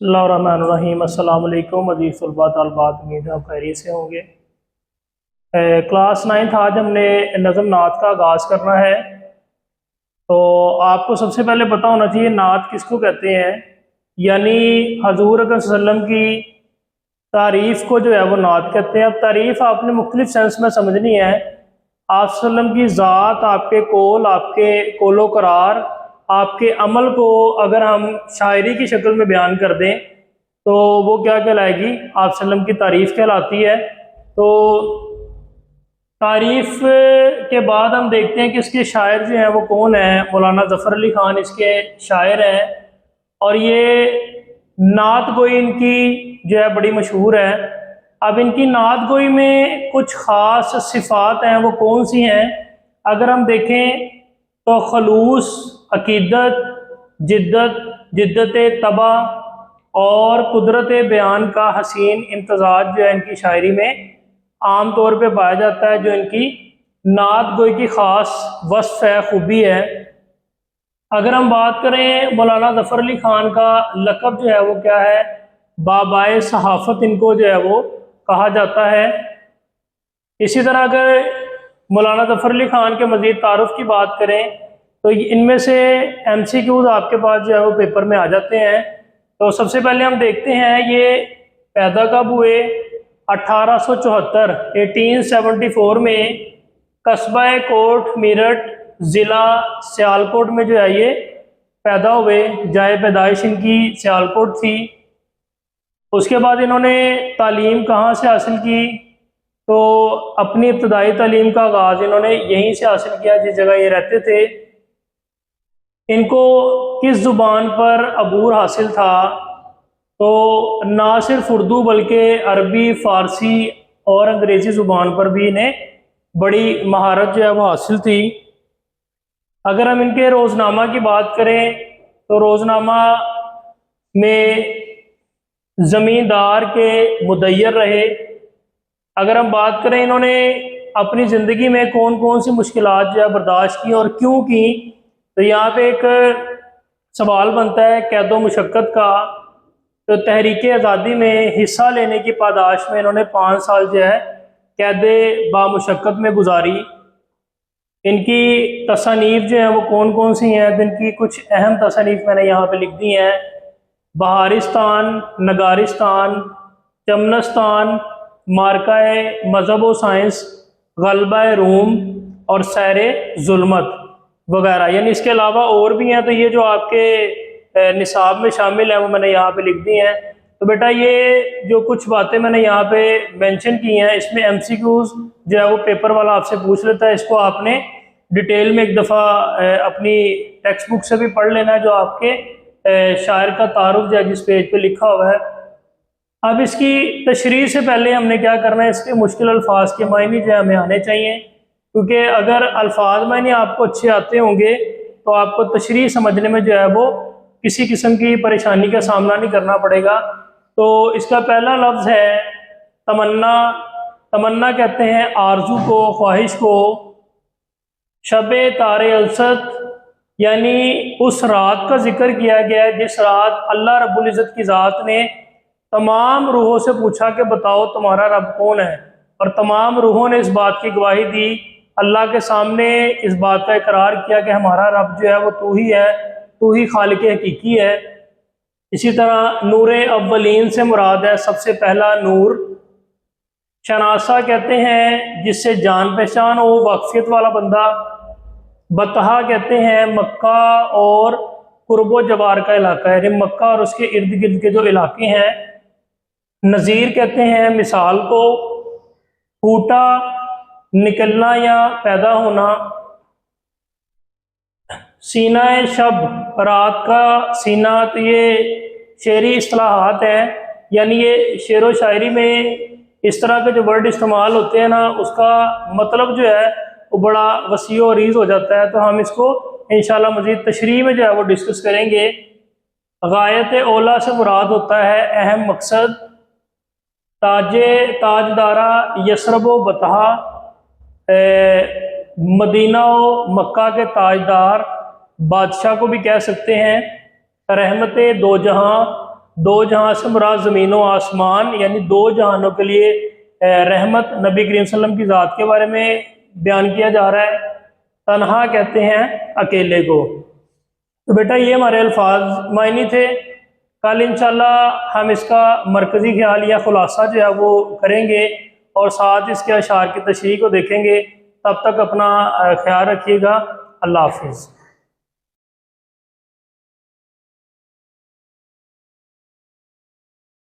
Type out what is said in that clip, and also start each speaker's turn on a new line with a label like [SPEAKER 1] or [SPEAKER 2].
[SPEAKER 1] बिस्मिल्लाहिर्रहमानिर्रहीम। अस्सलाम वालेकुम अज़ीज़ तलबा तलबात, उम्मीद है आप खैरियत से होंगे। क्लास 9th आज हमने नज़म नात का आगाज़ करना है। तो आपको सबसे पहले पता होना चाहिए नात किसको कहते हैं, यानी हजूर अकरम सल्लल्लाहु अलैहि वसल्लम की तारीफ़ को जो है वो नात कहते हैं। अब तारीफ़ आपने मुख्तलिफ सेंस में समझनी है। आप सल्लम की ज़ात, आपके कौल, आपके कौलो करार, आपके अमल को अगर हम शायरी की शक्ल में बयान कर दें तो वो क्या कहलाएगी, आप सल्लम की तारीफ़ कहलाती है। तो तारीफ़ के बाद हम देखते हैं कि इसके शायर जो हैं वो कौन हैं। मौलाना ज़फ़र अली ख़ान इसके शायर हैं और ये नात गोई इनकी जो है बड़ी मशहूर है। अब इनकी नात गोई में कुछ ख़ास सिफ़ात हैं, वो कौन सी हैं अगर हम देखें तो खलूस, अकीदत, जिद्दत, जिद्दत तबा और कुदरत बयान का हसीन इम्तजाज जो है इनकी शायरी में आम तौर पे पाया जाता है, जो इनकी नात गोई की ख़ास वस्फ़ है, खूबी है। अगर हम बात करें मौलाना ज़फ़र अली ख़ान का लक़ब जो है वो क्या है, बाबाए सहाफ़त इनको जो है वो कहा जाता है। इसी तरह अगर मौलाना ज़फ़र अली ख़ान के मज़ीद तारुफ़ की बात करें तो इनमें से MCQs आपके पास जो है वो पेपर में आ जाते हैं। तो सबसे पहले हम देखते हैं ये पैदा कब हुए। 1874 1874 में कस्बा कोट मेरठ ज़िला सियालकोट में जो है ये पैदा हुए। जाए पैदाइश इनकी सियालकोट थी। उसके बाद इन्होंने तालीम कहाँ से हासिल की, तो अपनी इब्तदाई तालीम का आगाज़ इन्होंने यहीं से हासिल किया जिस जगह ये रहते थे। इनको किस ज़ुबान पर अबूर हासिल था, तो ना सिर्फ उर्दू बल्कि अरबी, फ़ारसी और अंग्रेज़ी ज़ुबान पर भी इन्हें बड़ी महारत जो है वो हासिल थी। अगर हम इनके रोज़नामा की बात करें तो रोज़नामा में ज़मींदार के मुदैयर रहे। अगर हम बात करें इन्होंने अपनी ज़िंदगी में कौन कौन सी मुश्किलात जो है बर्दाश्त की और क्यों की, तो यहाँ पे एक सवाल बनता है कैदो मुशक्क़त का। तो तहरीक आज़ादी में हिस्सा लेने की पादाश में इन्होंने 5 साल जो है कैदे बामुशक्क़त में गुजारी। इनकी तसानीफ़ जो हैं वो कौन कौन सी हैं, तो इनकी कुछ अहम तसानीफ़ मैंने यहाँ पे लिख दी हैं। बहारिस्तान, नगारिस्तान, चमनस्तान, मार्काए मज़हब व साइंस, ग़ल्बा रूम और सैरे ज़ुल्मत वगैरह। यानी इसके अलावा और भी हैं, तो ये जो आपके निसाब में शामिल हैं वो मैंने यहाँ पे लिख दी हैं। तो बेटा ये जो कुछ बातें मैंने यहाँ पे मेंशन की हैं, इसमें MCQs जो है वो पेपर वाला आपसे पूछ लेता है। इसको आपने डिटेल में एक दफ़ा अपनी टेक्स्ट बुक से भी पढ़ लेना है, जो आपके शायर का तारुफ जो है जिस पेज पे लिखा हुआ है। अब इसकी तशरीह से पहले हमने क्या करना है, इसके मुश्किल अल्फाज के मायने जो है हमें आने चाहिए, क्योंकि अगर अल्फाज मायने आपको अच्छे आते होंगे तो आपको तशरीह समझने में जो है वो किसी किस्म की परेशानी का सामना नहीं करना पड़ेगा। तो इसका पहला लफ्ज़ है तमन्ना। तमन्ना कहते हैं आरजू को, ख्वाहिश को। शबे तारे अलसत, यानी उस रात का जिक्र किया गया है जिस रात अल्लाह रब्बुल इज़्ज़त की ज़ात ने तमाम रूहों से पूछा कि बताओ तुम्हारा रब कौन है, और तमाम रूहों ने इस बात की गवाही दी, अल्लाह के सामने इस बात का इकरार किया कि हमारा रब जो है वो तू ही है, तू ही खालिक हकीकी है। इसी तरह नूर अव्वलीन से मुराद है सबसे पहला नूर। शनासा कहते हैं जिससे जान पहचान हो, वाकफियत वाला बंदा। बतहा कहते हैं मक्का और कुर्बो जवार का इलाका है, यानी मक्का और उसके इर्द गिर्द के जो इलाके हैं। नज़ीर कहते हैं मिसाल को। फूटा, निकलना या पैदा होना। सीना शब, रात का सीना, तो ये शेरी इस्तिलाहात हैं, यानी ये शेर व शायरी में इस तरह के जो वर्ड इस्तेमाल होते हैं ना, उसका मतलब जो है वो बड़ा वसी और रीज़ हो जाता है। तो हम इसको इंशाल्लाह मज़ीद तशरीह में जो है वो डिस्कस करेंगे। गायत ओला से मुराद होता है अहम मकसद। ताजे ताजदारा यसरबो बतहा, मदीना व मक्का के ताजदार बादशाह को भी कह सकते हैं। रहमत दो जहां, दो जहां से मुराद ज़मीन व आसमान यानी दो जहानों के लिए रहमत नबी करीम सल्लल्लाहु अलैहि वसल्लम की ज़ात के बारे में बयान किया जा रहा है। तन्हा कहते हैं अकेले को। तो बेटा ये हमारे अल्फाज मायनी थे। कल इंशाल्लाह हम इसका मरकज़ी ख्याल या खुलासा जो है वो करेंगे और साथ इसके अशार की तशरीह को देखेंगे। तब तक अपना ख्याल रखिएगा। अल्लाह हाफिज़।